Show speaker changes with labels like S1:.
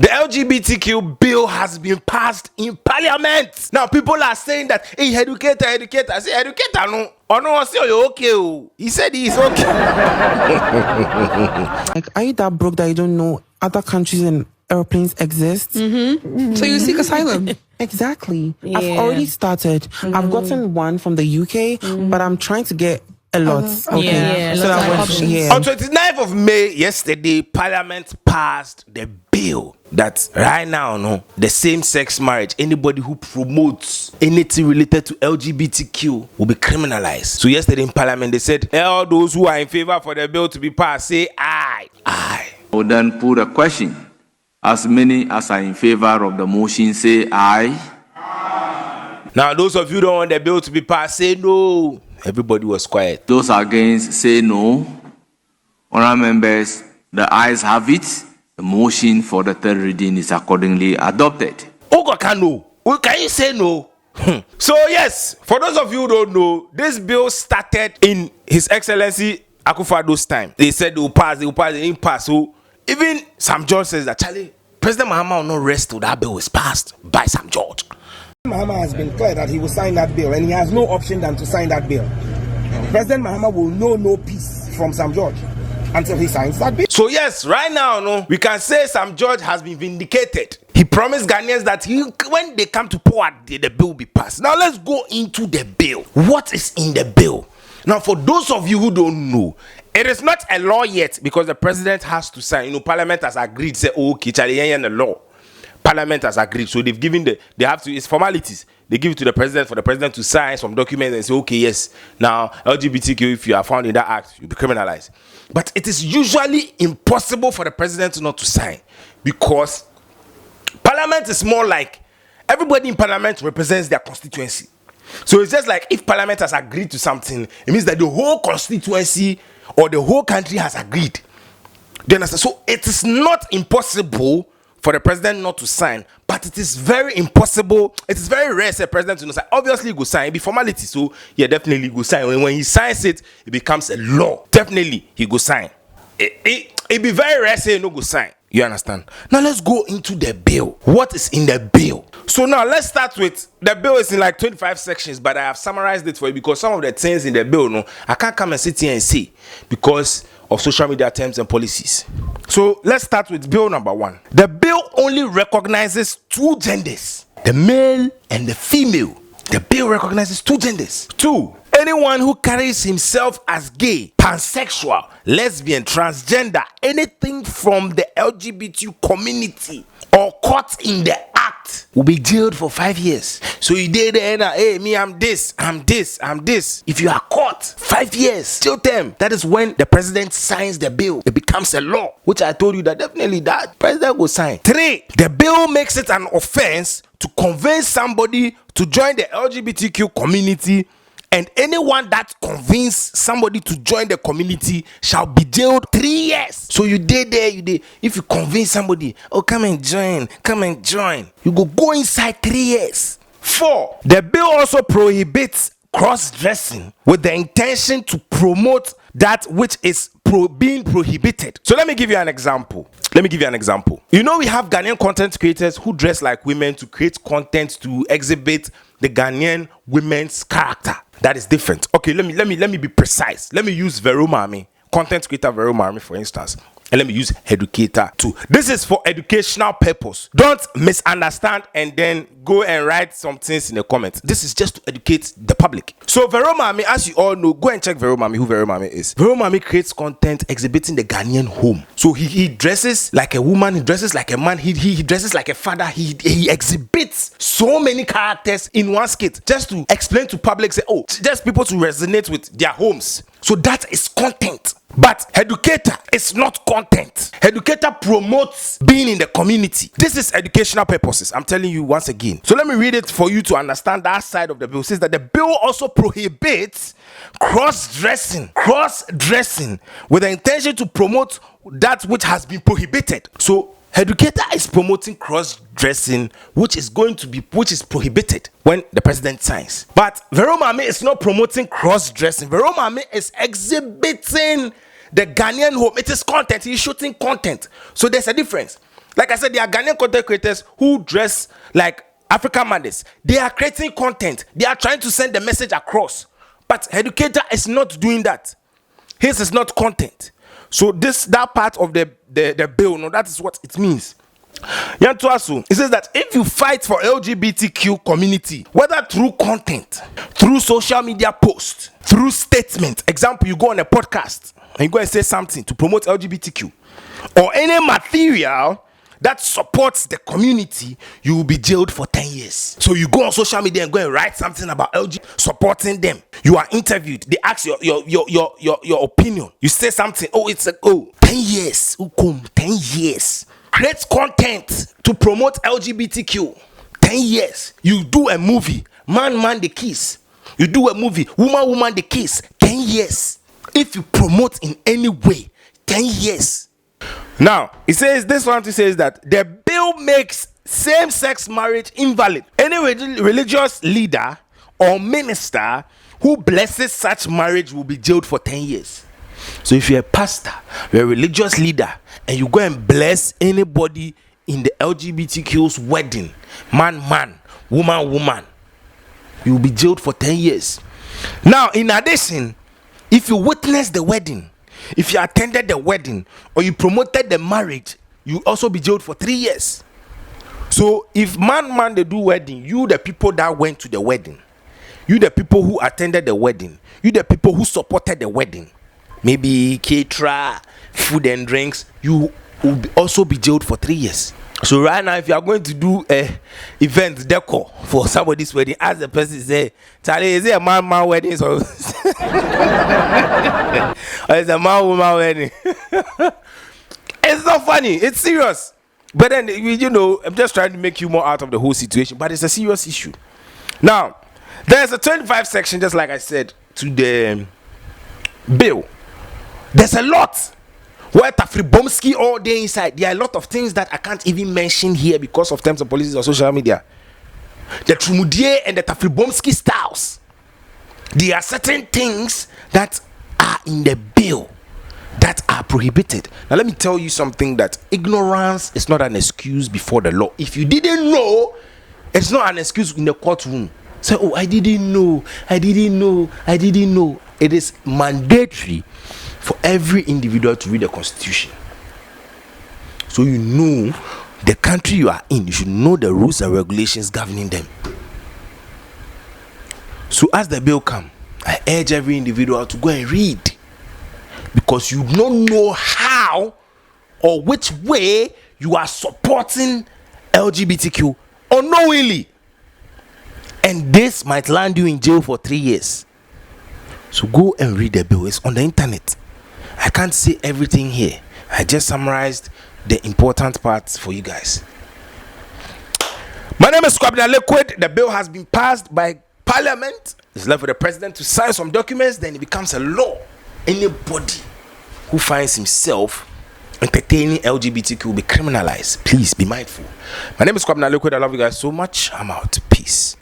S1: The LGBTQ bill has been passed in Parliament. Now people are saying that, hey, educator. I say, educator, no. Oh no, I say, you're okay. He said he's okay.
S2: Like, are you that broke that you don't know other countries and airplanes exist?
S3: So you seek asylum?
S2: Exactly. Yeah. I've already started. I've gotten one from the UK, but I'm trying to get a lot.
S4: Yeah.
S2: So that
S1: On 29th of May, yesterday, Parliament passed the bill that right now, no, the same-sex marriage, anybody who promotes anything related to LGBTQ will be criminalized. So yesterday in Parliament, they said, all those who are in favor for the bill to be passed, say aye.
S5: I will then put a question. As many as are in favor of the motion, say aye.
S1: Now, those of you who don't want the bill to be passed, say no. Everybody was quiet.
S5: Those against, say no. Honourable members, the ayes have it. The motion for the third reading is accordingly adopted.
S1: Ogo can no. Can you say no? So yes, for those of you who don't know, this bill started in His Excellency Akufo-Addo's time. They said they will pass, they didn't pass. So even Sam George says that, Charlie, President Mahama will not rest till that bill is passed by Sam George.
S6: Mahama has been clear that he will sign that bill, and he has no option than to sign that bill. President Mahama will know no peace from Sam George until he signs that bill.
S1: So yes, right now, no, we can say Sam George has been vindicated. He promised Ghanaians that when they come to power, the bill will be passed. Now let's go into the bill. What is in the bill? Now, for those of you who don't know, it is not a law yet because the president has to sign. Parliament has agreed. Say, oh, okay, the law. Parliament has agreed, so they've given it's formalities. They give it to the president for the president to sign some documents and say, okay, yes, now LGBTQ, if you are found in that act, you'll be criminalized. But it is usually impossible for the president not to sign because Parliament is more like everybody in Parliament represents their constituency. So it's just like if Parliament has agreed to something, it means that the whole constituency or the whole country has agreed. Do you understand? So it is not impossible for the president not to sign, but it is very impossible. It is very rare for the president to not sign. Obviously, he will sign. It be formality. So, yeah, definitely he will sign. When he signs it, it becomes a law. Definitely, he will sign. It be very rare say no go sign. You understand? Now, let's go into the bill. What is in the bill? So now, let's start with, the bill is in like 25 sections, but I have summarized it for you because some of the things in the bill, no, I can't come and sit here and say because of social media terms and policies. So let's start with bill number 1. The bill only recognizes 2 genders, the male and the female. The bill recognizes 2 genders. 2, anyone who carries himself as gay, pansexual, lesbian, transgender, anything from the LGBT community or caught in the act will be jailed for 5 years. So you did there, hey, me, I'm this. If you are caught, 5 years, jail term. That is when the president signs the bill. It becomes a law, which I told you that definitely that president will sign. 3, the bill makes it an offense to convince somebody to join the LGBTQ community, and anyone that convinces somebody to join the community shall be jailed 3 years. So you did. If you convince somebody, oh, come and join, you go inside 3 years. 4, the bill also prohibits cross-dressing with the intention to promote that which is being prohibited. So let me give you an example. You know, we have Ghanaian content creators who dress like women to create content to exhibit the Ghanaian women's character. That is different. Okay, let me be precise. Let me use Vero Mami, content creator Vero Mami, for instance. And let me use educator too. This is for educational purpose. Don't misunderstand and then go and write some things in the comments. This is just to educate the public. So Vero Mami, as you all know, go and check Vero Mami, who Vero Mami is. Vero Mami creates content exhibiting the Ghanaian home. So he dresses like a woman, he dresses like a man, he dresses like a father, he exhibits so many characters in one skit just to explain to public, say, oh, just people to resonate with their homes. So that is content. But educator is not content. Educator promotes being in the community. This is educational purposes. I'm telling you once again. So let me read it for you to understand that side of the bill. It says that the bill also prohibits cross-dressing with the intention to promote that which has been prohibited. So educator is promoting cross-dressing, which is prohibited when the president signs. But Vero Mami is not promoting cross-dressing. Vero Mami is exhibiting the Ghanaian home. It is content. He's shooting content. So there's a difference. Like I said, there are Ghanaian content creators who dress like African mothers. They are creating content. They are trying to send the message across. But Educator is not doing that. His is not content. So that part of the bill, no, that is what it means. It says that if you fight for LGBTQ community, whether through content, through social media posts, through statement, example, you go on a podcast and you go and say something to promote LGBTQ, or any material that supports the community, you will be jailed for 10 years. So you go on social media and go and write something about LGBT, supporting them. You are interviewed. They ask your opinion. You say something. 10 years. 10 years. Create content to promote LGBTQ. 10 years. You do a movie. Man, the kiss. You do a movie. Woman, the kiss. 10 years. If you promote in any way, 10 years. Now, it says, this one says that the bill makes same-sex marriage invalid. Any religious leader or minister who blesses such marriage will be jailed for 10 years. So if you're a pastor, you're a religious leader, and you go and bless anybody in the LGBTQ's wedding, man, woman, you will be jailed for 10 years. Now, in addition, if you witness the wedding, if you attended the wedding, or you promoted the marriage, you also be jailed for 3 years. So if man they do wedding, you the people that went to the wedding, you the people who attended the wedding, you the people who supported the wedding, maybe caterer, food and drinks, you will also be jailed for 3 years. So right now, if you are going to do a event decor for somebody's wedding, ask the person, say, Charlie, is it a man wedding or or is it a man-woman wedding? It's not funny. It's serious. But then, I'm just trying to make you more out of the whole situation. But it's a serious issue. Now, there's a 25 section, just like I said, to the bill. There's a lot. Where Tafribomski all day inside. There are a lot of things that I can't even mention here because of terms of policies or social media. The Trumudier and the Tafribomski styles. There are certain things that are in the bill that are prohibited. Now let me tell you something, that ignorance is not an excuse before the law. If you didn't know, it's not an excuse in the courtroom. Say, I didn't know. It is mandatory for every individual to read the Constitution. So you know the country you are in. You should know the rules and regulations governing them. So as the bill comes, I urge every individual to go and read, because you don't know how or which way you are supporting LGBTQ unknowingly, and this might land you in jail for 3 years. So go and read the bill. It's on the internet. I can't say everything here. I just summarized the important parts for you guys. My name is Kwabena Liquid. The bill has been passed by Parliament. It's left for the president to sign some documents, then it becomes a law. Anybody who finds himself entertaining LGBTQ will be criminalized. Please be mindful. My name is Kwabena Liquid. I love you guys so much. I'm out. Peace.